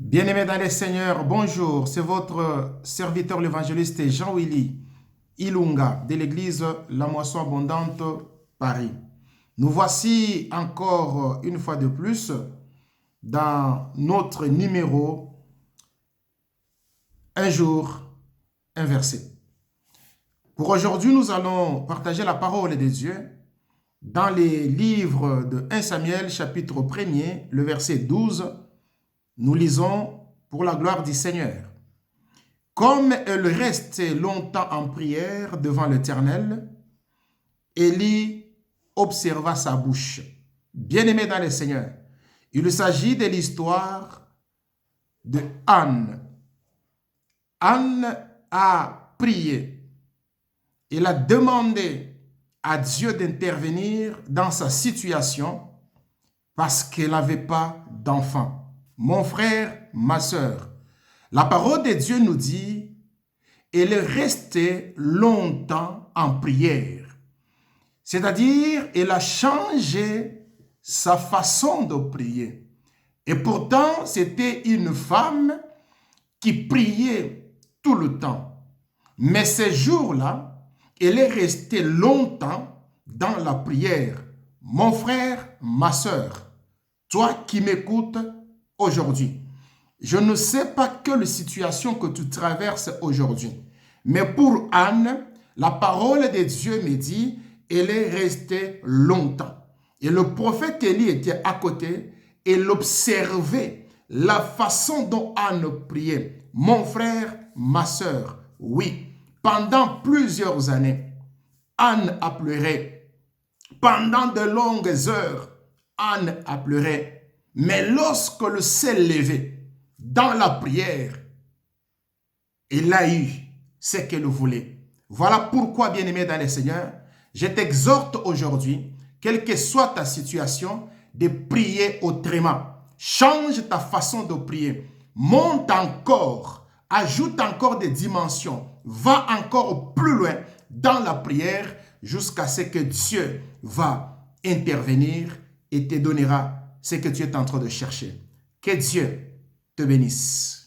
Bien-aimés dans les seigneurs, bonjour, c'est votre serviteur l'évangéliste Jean-Willy Ilunga de l'église La Moisson Abondante, Paris. Nous voici encore une fois de plus dans notre numéro Un jour, un verset. Pour aujourd'hui, nous allons partager la parole de Dieu dans les livres de 1 Samuel, chapitre 1er, le verset 12. Nous lisons pour la gloire du Seigneur. Comme elle restait longtemps en prière devant l'Éternel, Élie observa sa bouche. Bien-aimé dans le Seigneur, il s'agit de l'histoire de Anne. Anne a prié. Elle a demandé à Dieu d'intervenir dans sa situation parce qu'elle n'avait pas d'enfant. Mon frère, ma sœur, la parole de Dieu nous dit, elle est restée longtemps en prière. C'est-à-dire, elle a changé sa façon de prier. Et pourtant, c'était une femme qui priait tout le temps. Mais ces jours-là, elle est restée longtemps dans la prière. Mon frère, ma sœur, toi qui m'écoutes aujourd'hui, je ne sais pas quelle situation que tu traverses aujourd'hui, mais pour Anne, la parole de Dieu me dit, elle est restée longtemps. Et le prophète Élie était à côté et l'observait, la façon dont Anne priait. Mon frère, ma sœur, oui, pendant plusieurs années, Anne a pleuré. Pendant de longues heures, Anne a pleuré. Mais lorsque le ciel levé dans la prière, elle a eu ce qu'elle voulait. Voilà pourquoi, bien-aimé dans le Seigneur, je t'exhorte aujourd'hui, quelle que soit ta situation, de prier autrement. Change ta façon de prier. Monte encore. Ajoute encore des dimensions. Va encore plus loin dans la prière jusqu'à ce que Dieu va intervenir et te donnera ce que tu es en train de chercher. Que Dieu te bénisse.